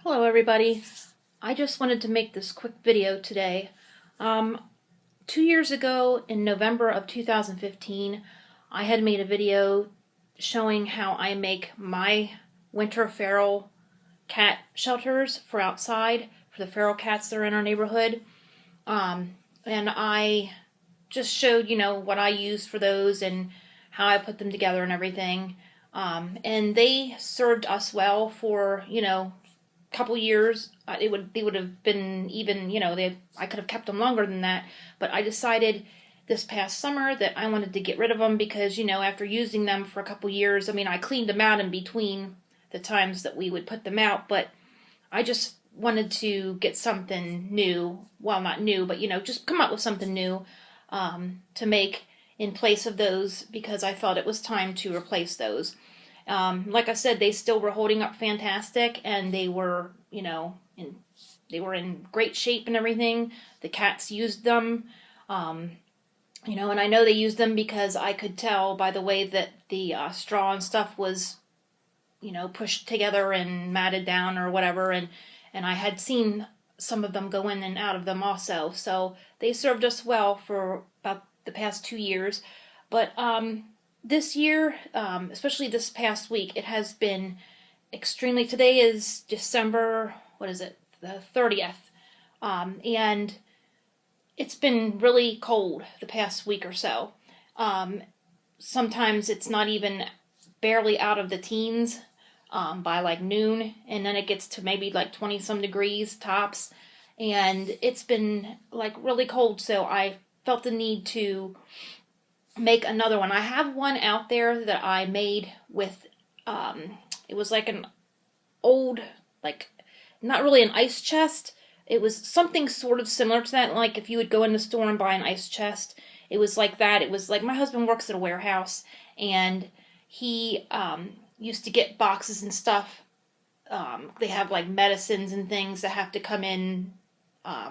Hello everybody. I just wanted to make this quick video today. 2 years ago in November of 2015, I had made a video showing how I make my winter feral cat shelters for outside for the feral cats that are in our neighborhood. And I just showed, what I used for those and how I put them together and everything. And they served us well for, couple years. They would have been even, I could have kept them longer than that, but I decided this past summer that I wanted to get rid of them because, after using them for a couple years, I cleaned them out in between the times that we would put them out, but I just wanted to get something new. Well, not new, but, just come up with something new to make in place of those because I felt it was time to replace those. Like I said, they still were holding up fantastic, and they were, they were in great shape and everything. The cats used them, and I know they used them because I could tell by the way that the straw and stuff was, pushed together and matted down or whatever, and I had seen some of them go in and out of them also. So they served us well for about the past 2 years, but this year, especially this past week, it has been extremely. Today is December, what is it, the 30th, and it's been really cold the past week or so. Sometimes it's not even barely out of the teens by like noon, and then it gets to maybe like 20 some degrees tops, and it's been like really cold, so I felt the need to make another one. I have one out there that I made with, it was like an old, like, not really an ice chest. It was something sort of similar to that, like if you would go in the store and buy an ice chest. It was like that. It was like, my husband works at a warehouse, and he used to get boxes and stuff. They have like medicines and things that have to come in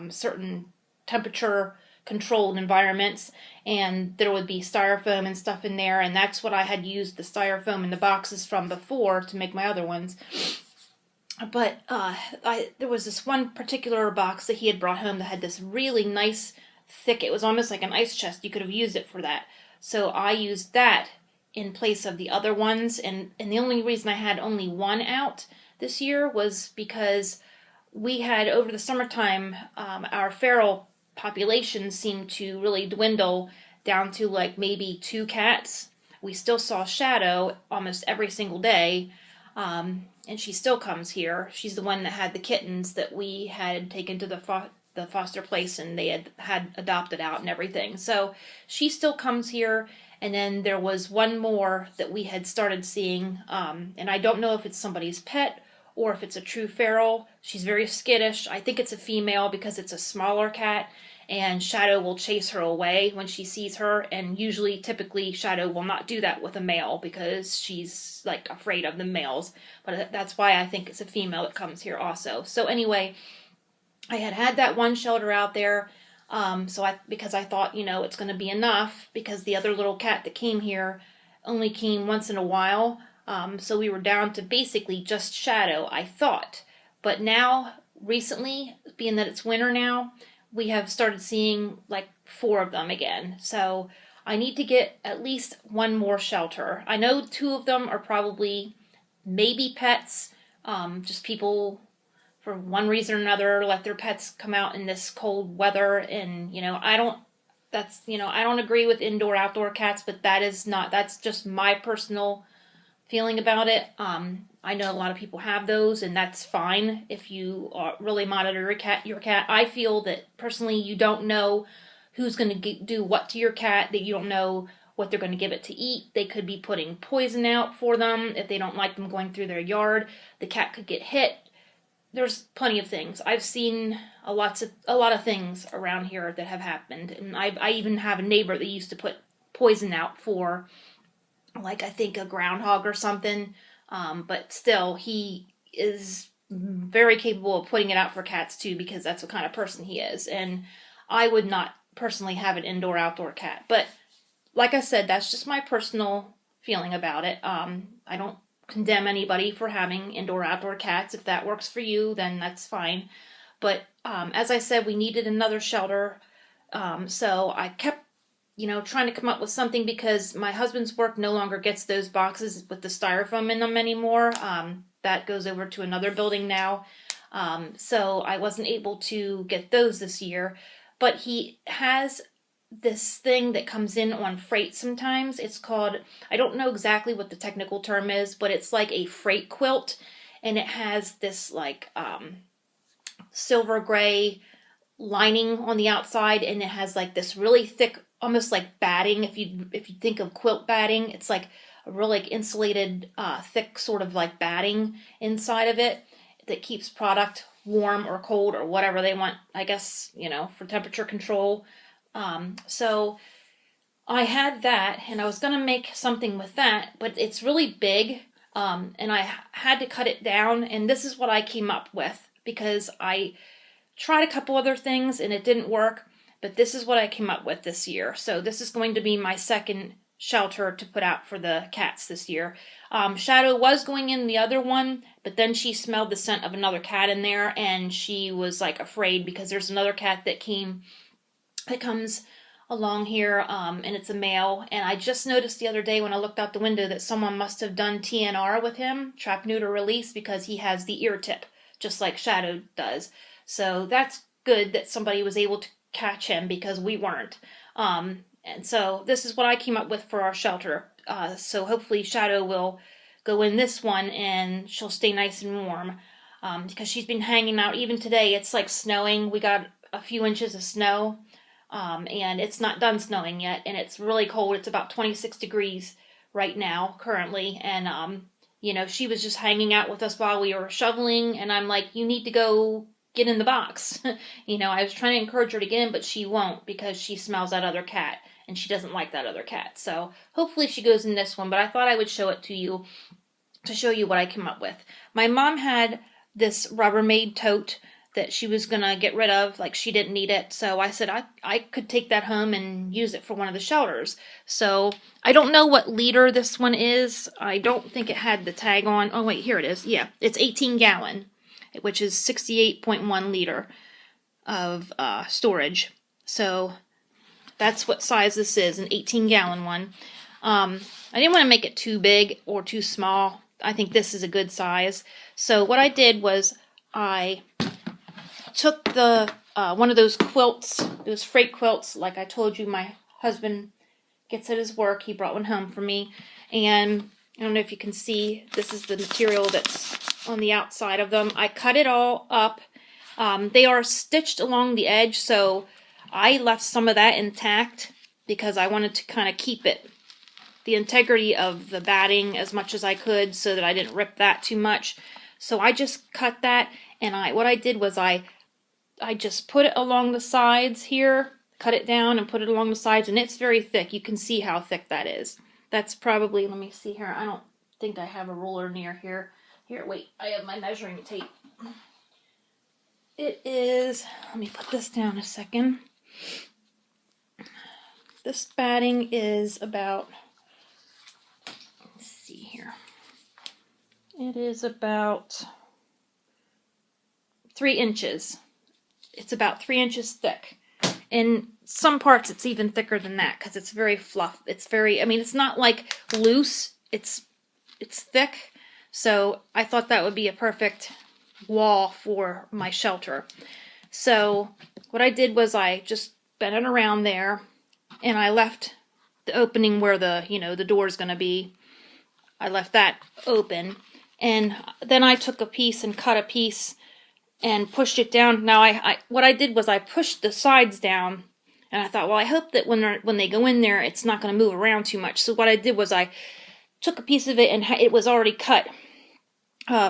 certain temperature controlled environments, and there would be styrofoam and stuff in there, and that's what I had used the styrofoam in the boxes from before to make my other ones. But there was this one particular box that he had brought home that had this really nice thick, it was almost like an ice chest. You could have used it for that. So I used that in place of the other ones, and the only reason I had only one out this year was because we had, over the summertime, our feral population seemed to really dwindle down to like maybe 2 cats. We still saw Shadow almost every single day, and she still comes here. She's the one that had the kittens that we had taken to the foster place, and they had adopted out and everything. So she still comes here. And then there was one more that we had started seeing, and I don't know if it's somebody's pet or if it's a true feral. She's very skittish. I think it's a female because it's a smaller cat, and Shadow will chase her away when she sees her, and usually, typically, Shadow will not do that with a male because she's, like, afraid of the males. But that's why I think it's a female that comes here also. So anyway, I had that one shelter out there, because I thought, it's going to be enough, because the other little cat that came here only came once in a while. So we were down to basically just Shadow, I thought. But now, recently, being that it's winter now, we have started seeing like 4 of them again. So I need to get at least one more shelter. I know 2 of them are probably maybe pets. Just people, for one reason or another, let their pets come out in this cold weather. And, I don't agree with indoor-outdoor cats, but that's just my personal feeling about it. I know a lot of people have those, and that's fine if you really monitor your cat. I feel that personally, you don't know who's going to do what to your cat, that you don't know what they're going to give it to eat. They could be putting poison out for them if they don't like them going through their yard. The cat could get hit. There's plenty of things. I've seen a lot of things around here that have happened, and I even have a neighbor that used to put poison out for, like, I think a groundhog or something. But still, he is very capable of putting it out for cats too, because that's what kind of person he is. And I would not personally have an indoor-outdoor cat. But like I said, that's just my personal feeling about it. I don't condemn anybody for having indoor-outdoor cats. If that works for you, then that's fine. But as I said, we needed another shelter. So I kept, trying to come up with something because my husband's work no longer gets those boxes with the styrofoam in them anymore. That goes over to another building now. So I wasn't able to get those this year. But he has this thing that comes in on freight sometimes. It's called, I don't know exactly what the technical term is, but it's like a freight quilt. And it has this like silver gray lining on the outside, and it has like this really thick, almost like batting. If you think of quilt batting, it's like a real like insulated, thick sort of like batting inside of it that keeps product warm or cold or whatever they want, I guess, for temperature control. So I had that, and I was going to make something with that, but it's really big, and I had to cut it down, and this is what I came up with, because I tried a couple other things and it didn't work, but this is what I came up with this year. So this is going to be my second shelter to put out for the cats this year. Shadow was going in the other one, but then she smelled the scent of another cat in there, and she was like afraid because there's another cat that comes along here, and it's a male. And I just noticed the other day when I looked out the window that someone must have done TNR with him, trap, neuter, release, because he has the ear tip, just like Shadow does. So that's good that somebody was able to catch him, because we weren't. And so this is what I came up with for our shelter. So hopefully Shadow will go in this one and she'll stay nice and warm, because she's been hanging out. Even today, it's like snowing. We got a few inches of snow, and it's not done snowing yet, and it's really cold. It's about 26 degrees right now currently, and she was just hanging out with us while we were shoveling, and I'm like, you need to go get in the box. I was trying to encourage her to get in, but she won't, because she smells that other cat, and she doesn't like that other cat. So hopefully she goes in this one, but I thought I would show it to you to show you what I came up with. My mom had this Rubbermaid tote that she was going to get rid of, like she didn't need it. So I said I could take that home and use it for one of the shelters. So I don't know what liter this one is. I don't think it had the tag on. Oh wait, here it is. Yeah, it's 18 gallon, which is 68.1 liter of storage. So that's what size this is, an 18 gallon one. I didn't want to make it too big or too small. I think this is a good size. So what I did was I took the one of those quilts, those freight quilts, like I told you my husband gets at his work. He brought one home for me. And I don't know if you can see, this is the material that's on the outside of them. I cut it all up. They are stitched along the edge, so I left some of that intact because I wanted to kind of keep the integrity of the batting as much as I could, so that I didn't rip that too much. So I just cut that, and what I did was I just put it along the sides here, cut it down and put it along the sides, and it's very thick. You can see how thick that is. That's probably, let me see here, I don't think I have a ruler near here. Here, wait, I have my measuring tape. It is, let me put this down a second. This batting is about, let's see here. It is about 3 inches. It's about 3 inches thick. In some parts, it's even thicker than that because it's very fluff. It's very, it's not like loose. It's thick. So I thought that would be a perfect wall for my shelter. So what I did was I just bent it around there, and I left the opening where the door is going to be. I left that open, and then I took a piece and cut a piece and pushed it down. Now what I did was I pushed the sides down, and I thought, well, I hope that when they go in there, it's not going to move around too much. So what I did was I took a piece of it, and it was already cut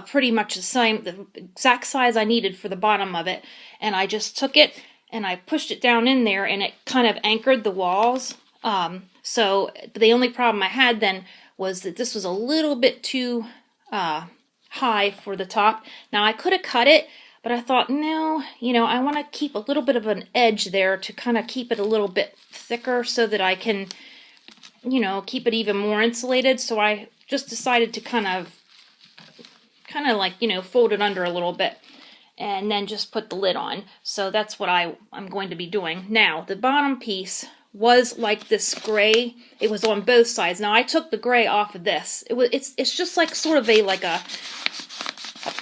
pretty much the exact size I needed for the bottom of it, and I just took it and I pushed it down in there, and it kind of anchored the walls. So the only problem I had then was that this was a little bit too high for the top. Now I could have cut it, but I thought, no, I want to keep a little bit of an edge there to kind of keep it a little bit thicker so that I can, keep it even more insulated. So I just decided to kind of kind of like, fold it under a little bit and then just put the lid on. So that's what I'm going to be doing. Now, the bottom piece was like this gray. It was on both sides. Now, I took the gray off of this. It's just like sort of a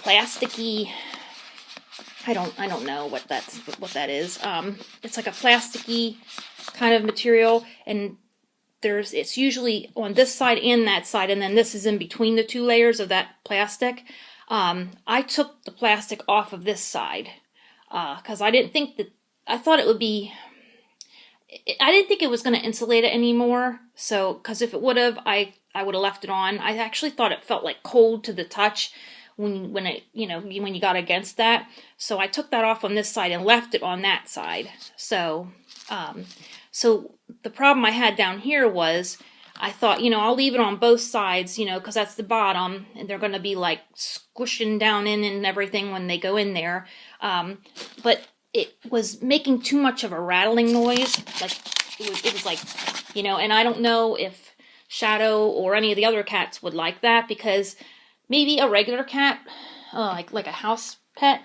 plasticky, I don't know what that is. It's like a plasticky kind of material, and it's usually on this side and that side, and then this is in between the two layers of that plastic. I took the plastic off of this side because I didn't think I didn't think it was going to insulate it anymore. So, because if it would have, I would have left it on. I actually thought it felt like cold to the touch when you got against that. So I took that off on this side and left it on that side. So the problem I had down here was I thought, I'll leave it on both sides, because that's the bottom, and they're going to be like squishing down in and everything when they go in there. But it was making too much of a rattling noise. Like it was like, and I don't know if Shadow or any of the other cats would like that, because maybe a regular cat, like a house pet,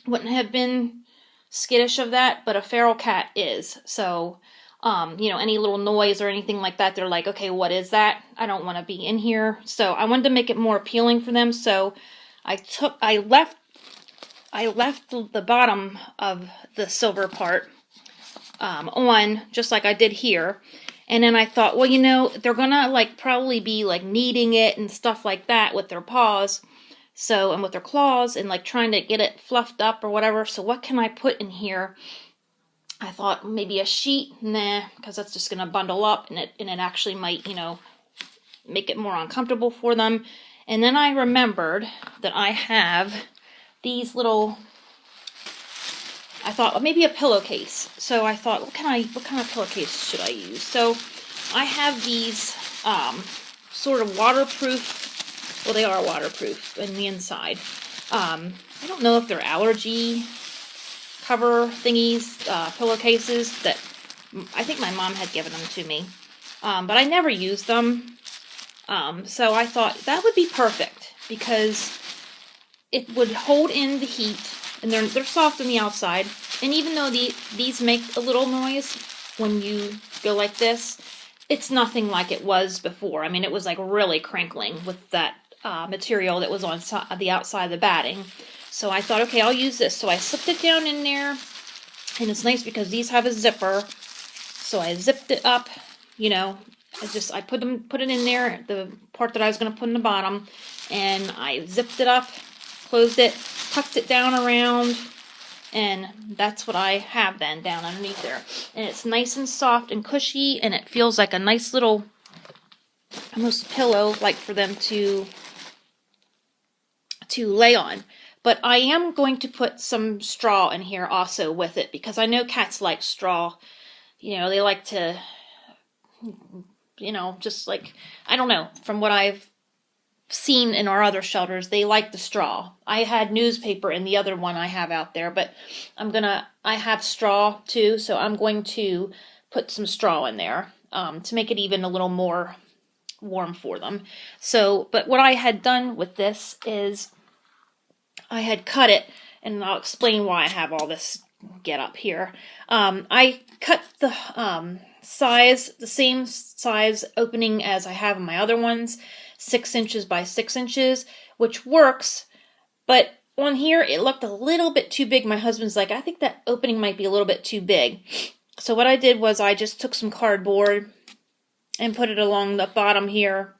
wouldn't have been skittish of that, but a feral cat is. So, any little noise or anything like that, they're like, okay, what is that? I don't want to be in here. So I wanted to make it more appealing for them. So I left the bottom of the silver part on, just like I did here. And then I thought, well, they're gonna probably be kneading it and stuff like that with their paws. So, and with their claws, and trying to get it fluffed up or whatever. So what can I put in here? I thought maybe a sheet. Nah, because that's just going to bundle up, and it actually might, make it more uncomfortable for them. And then I remembered that I have these little, I thought maybe a pillowcase. So I thought, what kind of pillowcase should I use? So I have these sort of waterproof, well, they are waterproof in the inside. I don't know if they're allergy cover thingies, pillowcases that I think my mom had given them to me, but I never used them. So I thought that would be perfect because it would hold in the heat, and they're soft on the outside. And even though these make a little noise when you go like this, it's nothing like it was before. I mean, it was really crinkling with that material that was on the outside of the batting. So I thought, okay, I'll use this. So I slipped it down in there, and it's nice because these have a zipper. So I zipped it up, I put it in there, the part that I was going to put in the bottom, and I zipped it up, closed it, tucked it down around, and that's what I have then down underneath there. And it's nice and soft and cushy, and it feels like a nice little, almost pillow, for them to lay on. But I am going to put some straw in here also with it, because I know cats like straw. They like to, just I don't know, from what I've seen in our other shelters, they like the straw. I had newspaper in the other one I have out there, but I have straw too, so I'm going to put some straw in there to make it even a little more warm for them. So, but what I had done with this is I had cut it, and I'll explain why I have all this get up here. I cut the the same size opening as I have in my other ones, 6 inches by 6 inches, which works, but on here it looked a little bit too big. My husband's like, I think that opening might be a little bit too big. So what I did was I just took some cardboard and put it along the bottom here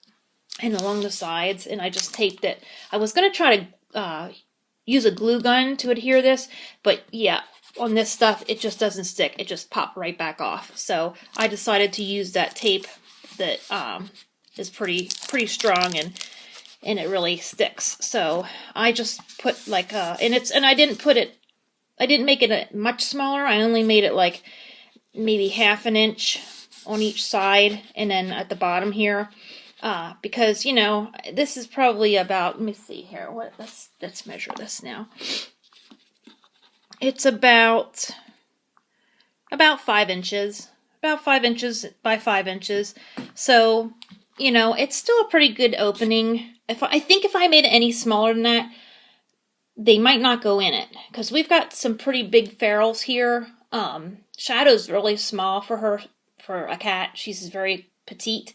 and along the sides, and I just taped it. I was going to try to use a glue gun to adhere this, but yeah, on this stuff it just doesn't stick. It just popped right back off. So I decided to use that tape that is pretty strong, and it really sticks. So I just put and I didn't make it much smaller. I only made it maybe half an inch on each side, and then at the bottom here. Because, this is probably about, let me see here, let's measure this now. It's about 5 inches, about 5 inches by 5 inches. So, it's still a pretty good opening. I think if I made it any smaller than that, they might not go in it, because we've got some pretty big ferals here. Shadow's really small for a cat. She's very petite,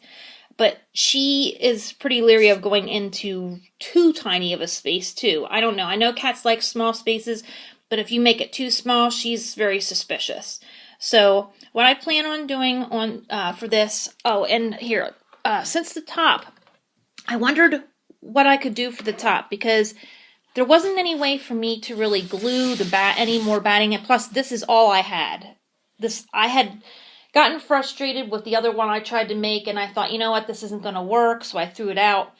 but she is pretty leery of going into too tiny of a space too. I don't know. I know cats like small spaces, but if you make it too small, she's very suspicious. So what I plan on doing for this, oh, and here, since the top, I wondered what I could do for the top, because there wasn't any way for me to really glue any more batting, and plus this is all I had. I had gotten frustrated with the other one I tried to make, and I thought, you know what, this isn't going to work, so I threw it out.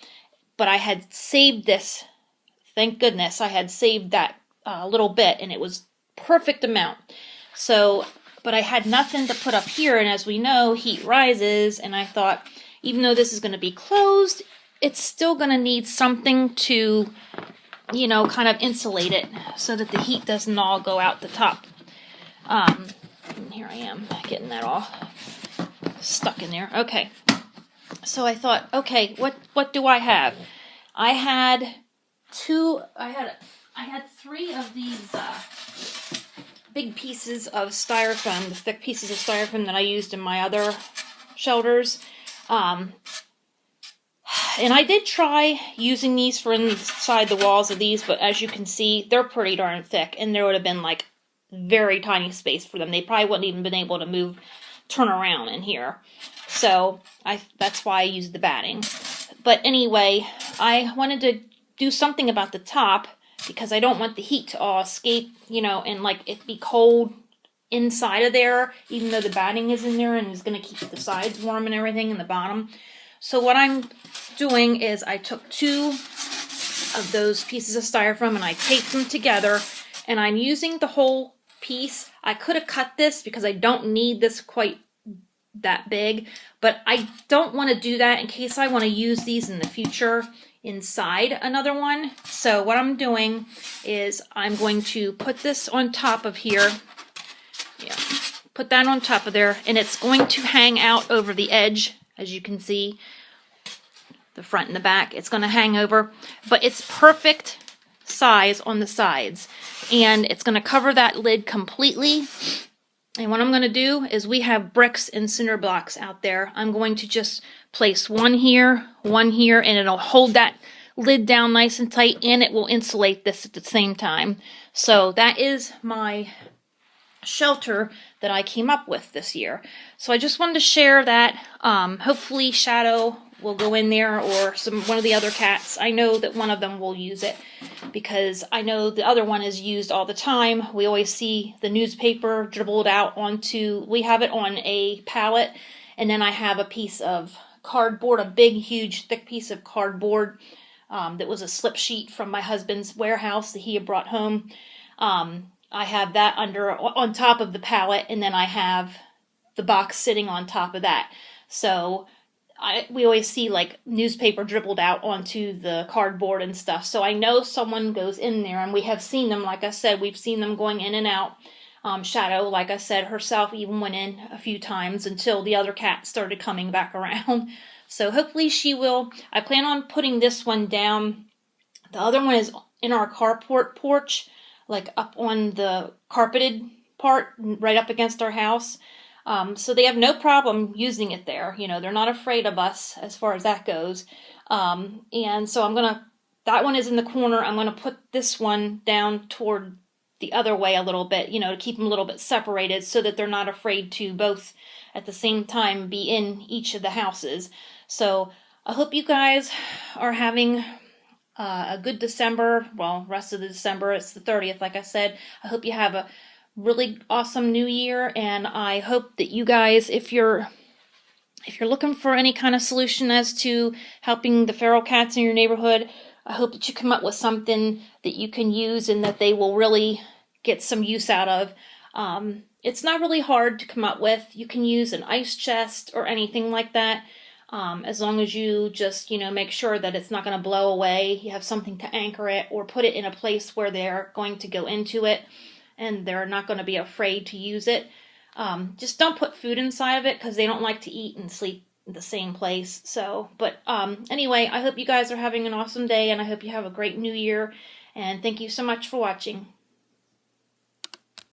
But I had saved this. Thank goodness I had saved that little bit, and it was perfect amount. So, but I had nothing to put up here, and as we know, heat rises, and I thought, even though this is going to be closed, it's still going to need something to, you know, kind of insulate it so that the heat doesn't all go out the top. And here I am getting that all stuck in there. Okay. So I thought, okay, what do I have? I had 3 of these big pieces of styrofoam, the thick pieces of styrofoam that I used in my other shelters. And I did try using these for inside the walls of these, but as you can see, they're pretty darn thick, and there would have been like very tiny space for them. They probably wouldn't even been able to turn around in here. So that's why I used the batting. But anyway, I wanted to do something about the top, because I don't want the heat to all escape, you know, and like it be cold inside of there, even though the batting is in there and is going to keep the sides warm and everything in the bottom. So what I'm doing is I took 2 of those pieces of styrofoam and I taped them together, and I'm using the whole piece. I could have cut this because I don't need this quite that big, but I don't want to do that in case I want to use these in the future inside another one. So what I'm doing is I'm going to put this on top of here. Yeah, put that on top of there, and it's going to hang out over the edge, as you can see, the front and the back. It's going to hang over, but it's perfect size on the sides, and it's going to cover that lid completely. And what I'm going to do is, we have bricks and cinder blocks out there. I'm going to just place one here, and it'll hold that lid down nice and tight, and it will insulate this at the same time. So that is my shelter that I came up with this year. So I just wanted to share that. Hopefully Shadow will go in there, or one of the other cats. I know that one of them will use it, because I know the other one is used all the time. We always see the newspaper dribbled out onto, we have it on a pallet, and then I have a piece of cardboard, a big, huge, thick piece of cardboard that was a slip sheet from my husband's warehouse that he had brought home. I have that on top of the pallet, and then I have the box sitting on top of that. So we always see like newspaper dribbled out onto the cardboard and stuff. So I know someone goes in there, and we have seen them. Like I said, we've seen them going in and out. Shadow, like I said, herself even went in a few times until the other cat started coming back around. So hopefully she will. I plan on putting this one down. The other one is in our carport porch, like up on the carpeted part, right up against our house. So they have no problem using it there. You know, they're not afraid of us as far as that goes. And so that one is in the corner. I'm going to put this one down toward the other way a little bit, you know, to keep them a little bit separated so that they're not afraid to both at the same time be in each of the houses. So I hope you guys are having a good December. Well, rest of the December. It's the 30th, like I said. I hope you have a really awesome new year, and I hope that you guys, if you're looking for any kind of solution as to helping the feral cats in your neighborhood, I hope that you come up with something that you can use and that they will really get some use out of. It's not really hard to come up with. You can use an ice chest or anything like that, as long as you just, you know, make sure that it's not going to blow away. You have something to anchor it, or put it in a place where they're going to go into it and they're not going to be afraid to use it. Just don't put food inside of it, because they don't like to eat and sleep the same place. So, but anyway, I hope you guys are having an awesome day, and I hope you have a great new year. And thank you so much for watching.